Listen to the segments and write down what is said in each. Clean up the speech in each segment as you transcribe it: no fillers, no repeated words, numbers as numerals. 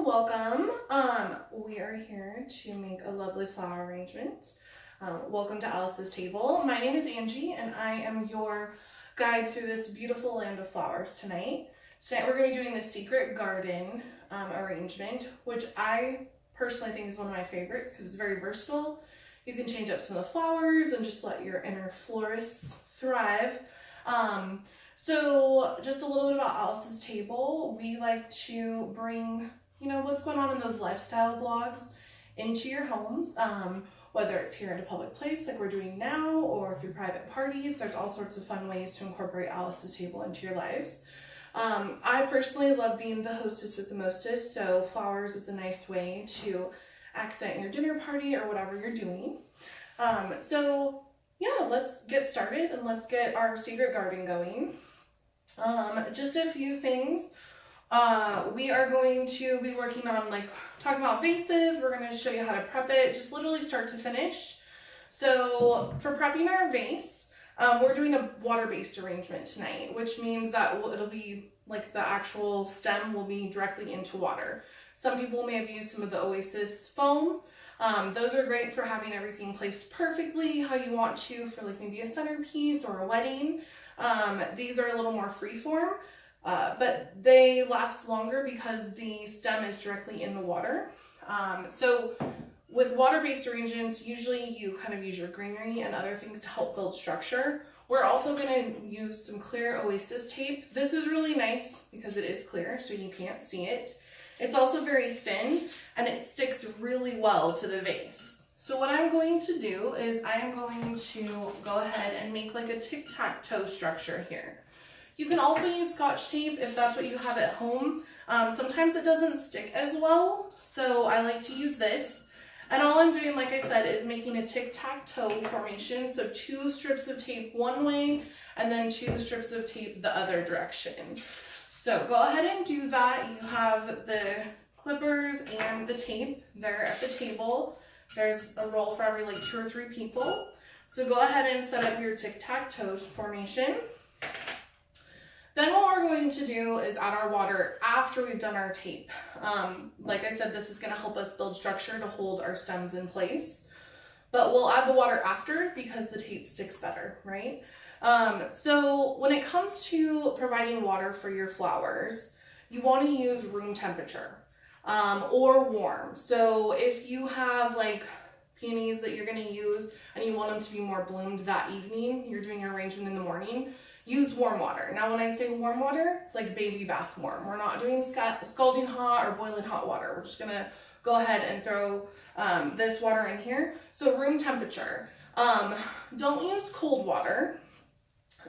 welcome. We are here to make a lovely flower arrangement. Welcome to Alice's Table. My name is Angie and I am your guide through this beautiful land of flowers tonight. Tonight we're going to be doing the Secret Garden arrangement, which I personally think is one of my favorites because it's very versatile. You can change up some of the flowers and just let your inner florists thrive. So just a little bit about Alice's Table. We like to bring, what's going on in those lifestyle blogs into your homes, whether it's here in a public place like we're doing now or through private parties. There's all sorts of fun ways to incorporate Alice's Table into your lives. I personally love being the hostess with the mostest, so flowers is a nice way to accent your dinner party or whatever you're doing. So yeah, let's get started and let's get our secret garden going. Just a few things. We are going to be working on talking about vases. We're going to show you how to prep it, just literally start to finish. So for prepping our vase, we're doing a water-based arrangement tonight, which means that it'll be the actual stem will be directly into water. Some people may have used some of the Oasis foam. Those are great for having everything placed perfectly how you want to for maybe a centerpiece or a wedding. These are a little more freeform, but they last longer because the stem is directly in the water. So with water-based arrangements, usually you kind of use your greenery and other things to help build structure. We're also going to use some clear Oasis tape. This is really nice because it is clear, so you can't see it. It's also very thin and it sticks really well to the vase. So what I'm going to do is I am going to go ahead and make a tic-tac-toe structure here. You can also use Scotch tape if that's what you have at home. Sometimes it doesn't stick as well, so I like to use this. And all I'm doing, like I said, is making a tic-tac-toe formation. So 2 strips of tape one way and then 2 strips of tape the other direction. So go ahead and do that. You have the clippers and the tape there at the table. There's a roll for every 2 or 3 people. So go ahead and set up your tic-tac-toe formation. Then what we're going to do is add our water after we've done our tape. Like I said, this is going to help us build structure to hold our stems in place. But we'll add the water after because the tape sticks better, right? So when it comes to providing water for your flowers, you want to use room temperature or warm. So if you have peonies that you're going to use and you want them to be more bloomed that evening, you're doing your arrangement in the morning, use warm water. Now when I say warm water, it's like baby bath warm. We're not doing scalding hot or boiling hot water. We're just going to go ahead and throw this water in here. So room temperature. Don't use cold water.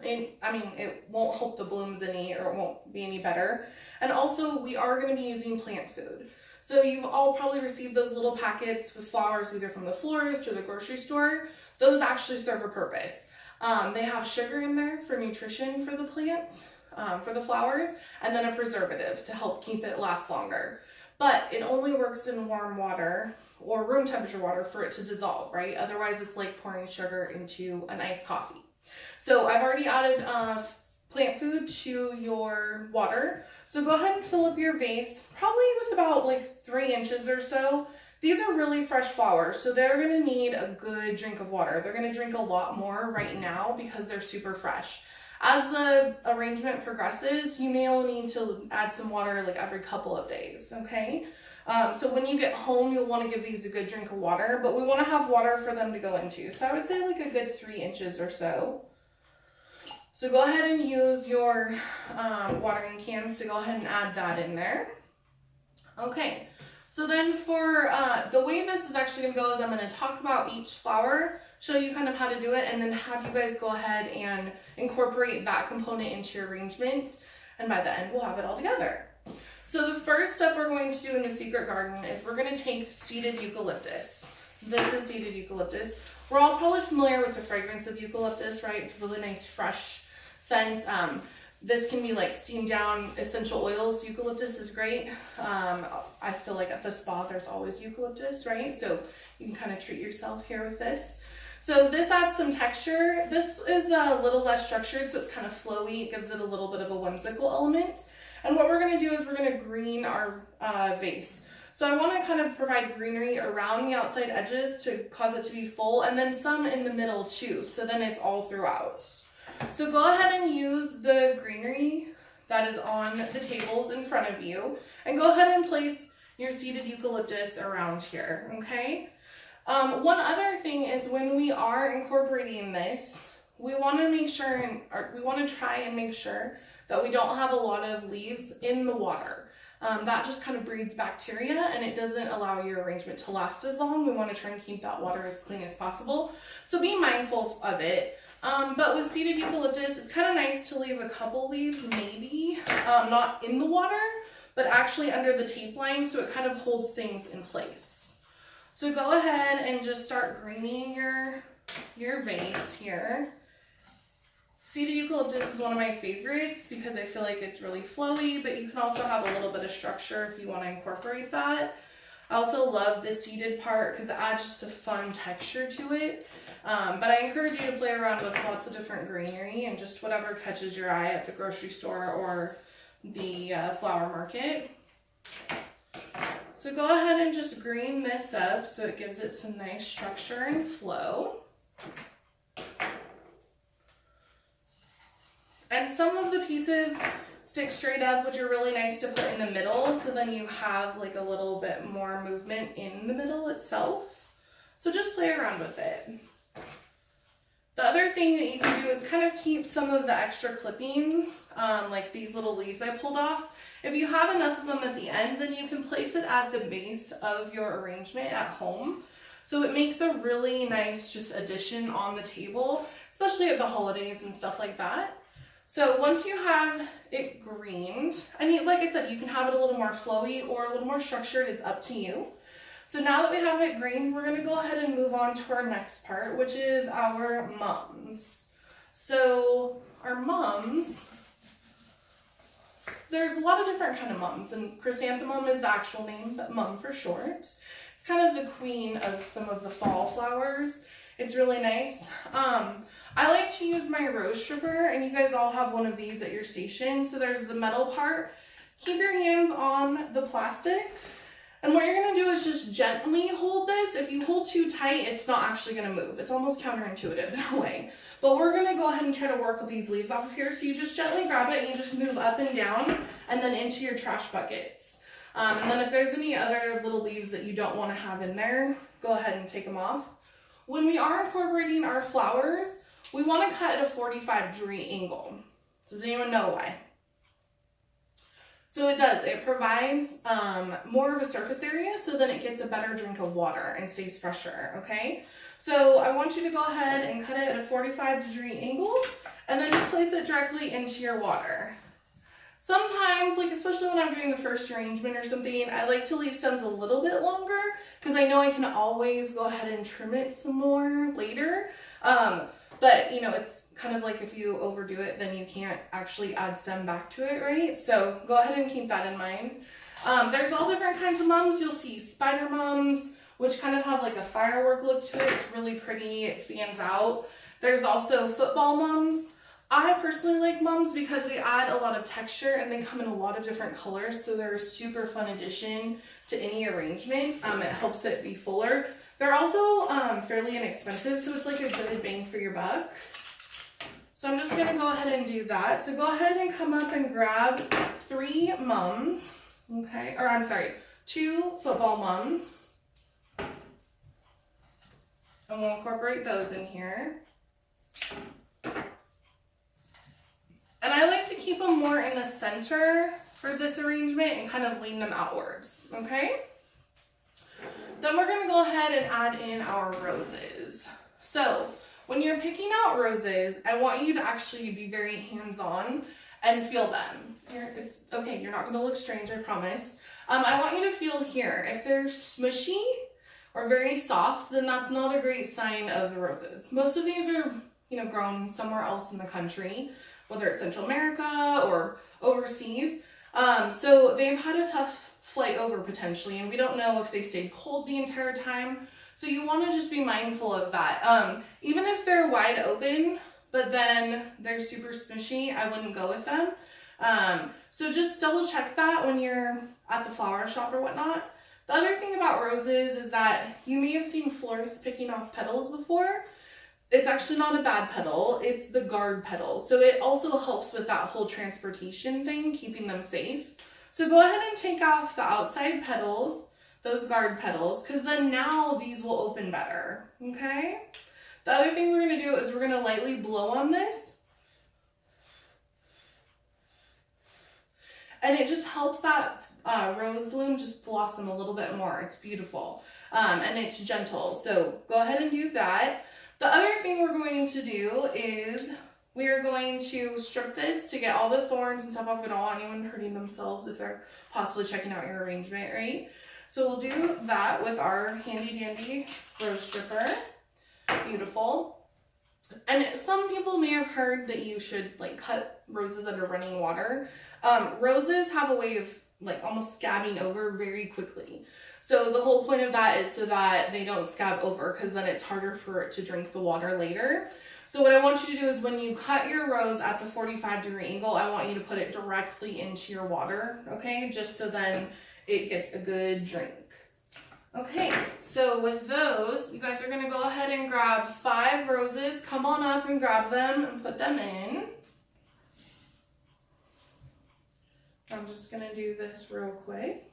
It won't help the blooms any, or it won't be any better. And also we are going to be using plant food. So you've all probably received those little packets with flowers either from the florist or the grocery store. Those actually serve a purpose. They have sugar in there for nutrition for the plant, for the flowers, and then a preservative to help keep it last longer. But it only works in warm water or room temperature water for it to dissolve, right? Otherwise it's like pouring sugar into an iced coffee. So I've already added plant food to your water. So go ahead and fill up your vase, probably with about 3 inches or so. These are really fresh flowers, so they're going to need a good drink of water. They're going to drink a lot more right now because they're super fresh. As the arrangement progresses, you may only need to add some water every couple of days, okay? So when you get home, you'll want to give these a good drink of water, but we want to have water for them to go into. So I would say a good 3 inches or so. So go ahead and use your watering cans to go ahead and add that in there. Okay, so then for the way this is actually going to go is I'm going to talk about each flower, show you kind of how to do it, and then have you guys go ahead and incorporate that component into your arrangement. And by the end, we'll have it all together. So the first step we're going to do in the secret garden is we're going to take seeded eucalyptus. This is seeded eucalyptus. We're all probably familiar with the fragrance of eucalyptus, right? It's a really nice, fresh scent. This can be steamed down essential oils. Eucalyptus is great. I feel like at the spa, there's always eucalyptus, right? So you can kind of treat yourself here with this. So this adds some texture. This is a little less structured, so it's kind of flowy. It gives it a little bit of a whimsical element. And what we're going to do is we're going to green our vase. So I want to kind of provide greenery around the outside edges to cause it to be full, and then some in the middle too, so then it's all throughout. So go ahead and use the greenery that is on the tables in front of you, and go ahead and place your seeded eucalyptus around here, okay? One other thing is when we are incorporating this, we want to make sure, we want to try and make sure that we don't have a lot of leaves in the water. That just kind of breeds bacteria and it doesn't allow your arrangement to last as long. We want to try and keep that water as clean as possible. So be mindful of it. But with seeded eucalyptus, it's kind of nice to leave a couple leaves, maybe, not in the water, but actually under the tape line, so it kind of holds things in place. So go ahead and just start greening your vase here. Seeded eucalyptus is one of my favorites because I feel like it's really flowy, but you can also have a little bit of structure if you want to incorporate that. I also love the seeded part because it adds just a fun texture to it. But I encourage you to play around with lots of different greenery and just whatever catches your eye at the grocery store or the flower market. So go ahead and just green this up so it gives it some nice structure and flow. And some of the pieces stick straight up, which are really nice to put in the middle, so then you have like a little bit more movement in the middle itself. So just play around with it. The other thing that you can do is kind of keep some of the extra clippings, like these little leaves I pulled off. If you have enough of them at the end, then you can place it at the base of your arrangement at home. So it makes a really nice just addition on the table, especially at the holidays and stuff like that. So once you have it greened, and like I said, you can have it a little more flowy or a little more structured, it's up to you. So now that we have it greened, we're gonna go ahead and move on to our next part, which is our mums. So our mums, there's a lot of different kind of mums, and chrysanthemum is the actual name, but mum for short. It's kind of the queen of some of the fall flowers. It's really nice. I like to use my rose stripper, and you guys all have one of these at your station. So there's the metal part. Keep your hands on the plastic. And what you're gonna do is just gently hold this. If you hold too tight, it's not actually gonna move. It's almost counterintuitive in a way. But we're gonna go ahead and try to work with these leaves off of here. So you just gently grab it and you just move up and down and then into your trash buckets. And then if there's any other little leaves that you don't wanna have in there, go ahead and take them off. When we are incorporating our flowers, we want to cut at a 45-degree angle. Does anyone know why? So it does. It provides more of a surface area so then it gets a better drink of water and stays fresher, okay? So I want you to go ahead and cut it at a 45-degree angle and then just place it directly into your water. Sometimes, like especially when I'm doing the first arrangement or something, I like to leave stems a little bit longer because I know I can always go ahead and trim it some more later. But you know, it's kind of like if you overdo it, then you can't actually add stem back to it, right? So go ahead and keep that in mind. There's all different kinds of mums. You'll see spider mums, which kind of have like a firework look to it. It's really pretty, it fans out. There's also football mums. I personally like mums because they add a lot of texture and they come in a lot of different colors, so they're a super fun addition to any arrangement. It helps it be fuller. They're also fairly inexpensive, so it's like a good bang for your buck. So I'm just gonna go ahead and do that. So go ahead and come up and grab 3 mums, okay? Or I'm sorry, 2 football mums. And we'll incorporate those in here. And I like to keep them more in the center for this arrangement and kind of lean them outwards, okay? Then we're gonna go ahead and add in our roses. So when you're picking out roses, I want you to actually be very hands-on and feel them. It's okay, you're not gonna look strange, I promise. I want you to feel here. If they're smushy or very soft, then that's not a great sign of the roses. Most of these are, you know, grown somewhere else in the country, whether it's Central America or overseas. So they've had a tough flight over potentially, and we don't know if they stayed cold the entire time. So you want to just be mindful of that. Even if they're wide open, but then they're super smushy, I wouldn't go with them. So just double check that when you're at the flower shop or whatnot, The other thing about roses is that you may have seen florists picking off petals before. It's actually not a bad petal, it's the guard petal. So it also helps with that whole transportation thing, keeping them safe. So go ahead and take off the outside petals, those guard petals, because then now these will open better, okay? The other thing we're gonna do is we're gonna lightly blow on this. And it just helps that rose bloom just blossom a little bit more. It's beautiful, and it's gentle. So go ahead and do that. The other thing we're going to do is we are going to strip this to get all the thorns and stuff off. We don't want anyone hurting themselves if they're possibly checking out your arrangement, right? So we'll do that with our handy dandy rose stripper. Beautiful. And some people may have heard that you should like cut roses under running water. Roses have a way of like almost scabbing over very quickly. So the whole point of that is so that they don't scab over, because then it's harder for it to drink the water later. So what I want you to do is when you cut your rose at the 45-degree angle, I want you to put it directly into your water, okay? Just so then it gets a good drink. Okay, so with those, you guys are gonna go ahead and grab 5 roses. Come on up and grab them and put them in. I'm just gonna do this real quick.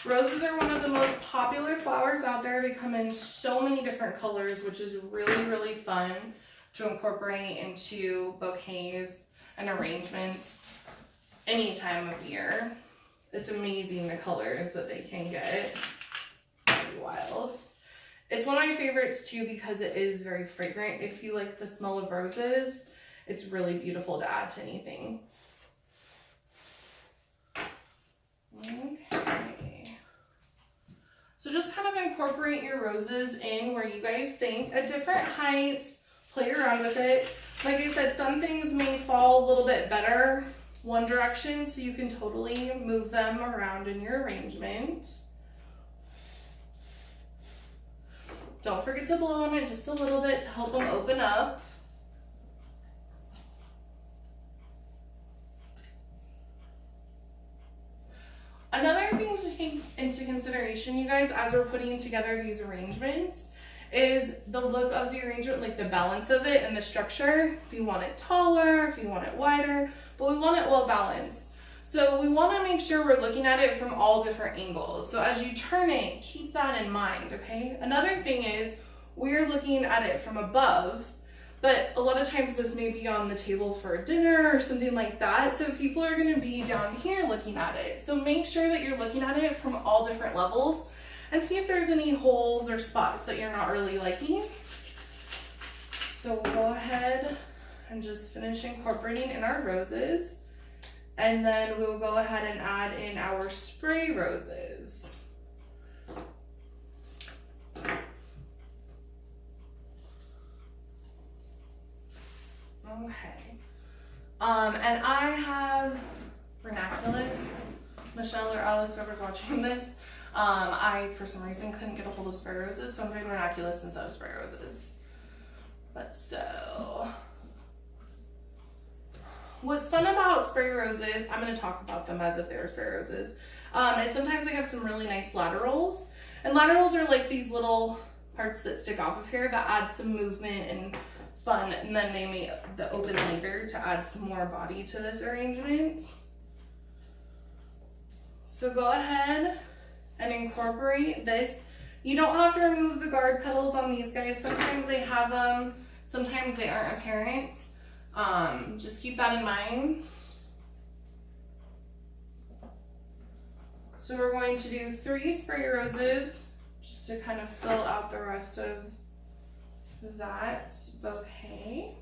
Roses are one of the most popular flowers out there. They come in so many different colors, which is really, really fun to incorporate into bouquets and arrangements any time of year. It's amazing the colors that they can get. Pretty wild. It's one of my favorites too because it is very fragrant. If you like the smell of roses, it's really beautiful to add to anything. Okay. So just kind of incorporate your roses in where you guys think at different heights. Play around with it. Like I said, some things may fall a little bit better one direction, so you can totally move them around in your arrangement. Don't forget to blow on it just a little bit to help them open up. Another thing to take into consideration, you guys, as we're putting together these arrangements, is the look of the arrangement, like the balance of it and the structure. If you want it taller, if you want it wider, but we want it well balanced. So we want to make sure we're looking at it from all different angles. So as you turn it, keep that in mind, okay? Another thing is we're looking at it from above, but a lot of times this may be on the table for dinner or something like that. So people are going to be down here looking at it. So make sure that you're looking at it from all different levels and see if there's any holes or spots that you're not really liking. So we'll go ahead and just finish incorporating in our roses. And then we'll go ahead and add in our spray roses. Okay. And I have Vernaculus. Michelle or Alice, whoever's watching this, I, for some reason, couldn't get a hold of spray roses, so I'm doing Vernaculus instead of spray roses. But so, what's fun about spray roses, I'm going to talk about them as if they were spray roses, is sometimes they have some really nice laterals. And laterals are like these little parts that stick off of here that add some movement and fun, and then they may open later to add some more body to this arrangement. So go ahead and incorporate this. You don't have to remove the guard petals on these guys. Sometimes they have them, sometimes they aren't apparent. Just keep that in mind. So we're going to do 3 spray roses just to kind of fill out the rest of that bouquet.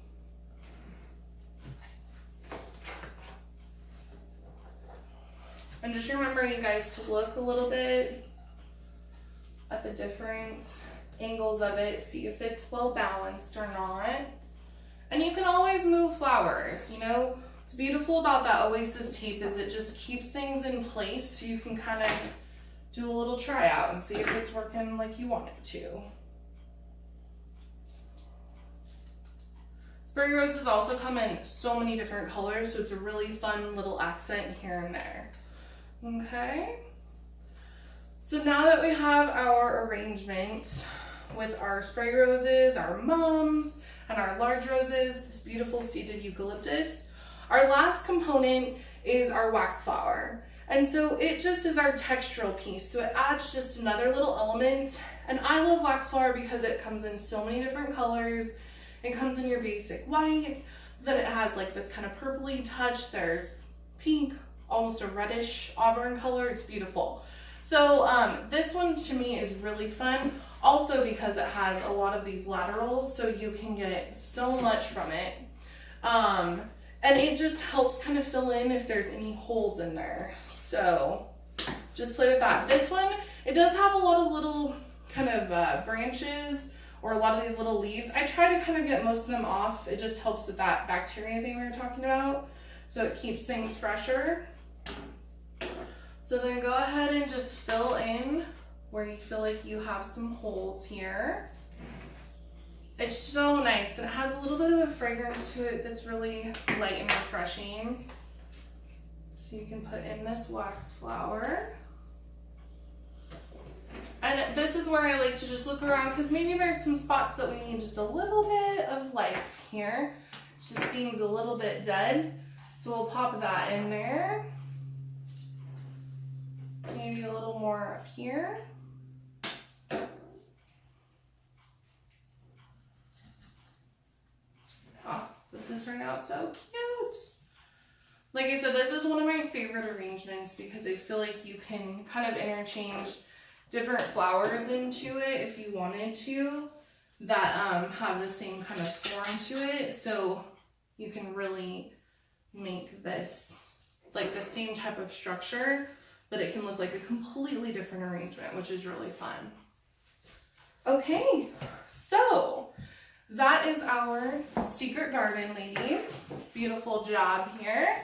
And just remember, you guys, to look a little bit at the different angles of it, see if it's well balanced or not. And you can always move flowers, you know. What's beautiful about that Oasis tape is it just keeps things in place, so you can kind of do a little tryout and see if it's working like you want it to. Spray roses also come in so many different colors, so it's a really fun little accent here and there. Okay. So now that we have our arrangement with our spray roses, our mums, and our large roses, this beautiful seeded eucalyptus, our last component is our wax flower. And so it just is our textural piece. So it adds just another little element. And I love wax flower because it comes in so many different colors. It comes in your basic white, then it has like this kind of purpley touch. There's pink, almost a reddish auburn color. It's beautiful. So this one to me is really fun. Also because it has a lot of these laterals, so you can get so much from it. And it just helps kind of fill in if there's any holes in there. So just play with that. This one, it does have a lot of little kind of branches or a lot of these little leaves. I try to kind of get most of them off. It just helps with that bacteria thing we were talking about. So it keeps things fresher. So then go ahead and just fill in where you feel like you have some holes here. It's so nice, and it has a little bit of a fragrance to it that's really light and refreshing. So you can put in this wax flower. And this is where I like to just look around because maybe there's some spots that we need just a little bit of life here. It just seems a little bit dead. So we'll pop that in there. Maybe a little more up here. Oh, this is turning out so cute. Like I said, this is one of my favorite arrangements because I feel like you can kind of interchange different flowers into it if you wanted to that have the same kind of form to it. So you can really make this like the same type of structure, but it can look like a completely different arrangement, which is really fun. Okay, so that is our secret garden, ladies. Beautiful job here.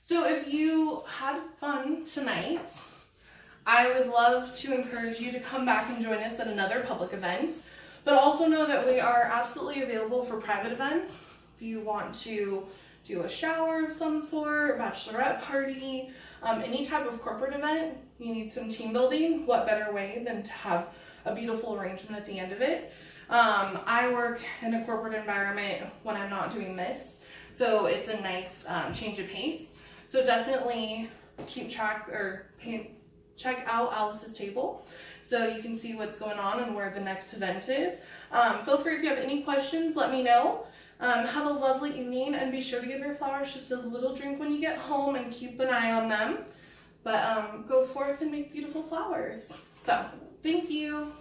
So if you had fun tonight, I would love to encourage you to come back and join us at another public event, but also know that we are absolutely available for private events. If you want to do a shower of some sort, bachelorette party, any type of corporate event, you need some team building, what better way than to have a beautiful arrangement at the end of it. I work in a corporate environment when I'm not doing this, so it's a nice change of pace. So definitely keep track or check out Alice's table so you can see what's going on and where the next event is. Feel free if you have any questions, let me know. Have a lovely evening and be sure to give your flowers just a little drink when you get home and keep an eye on them. But go forth and make beautiful flowers. So thank you.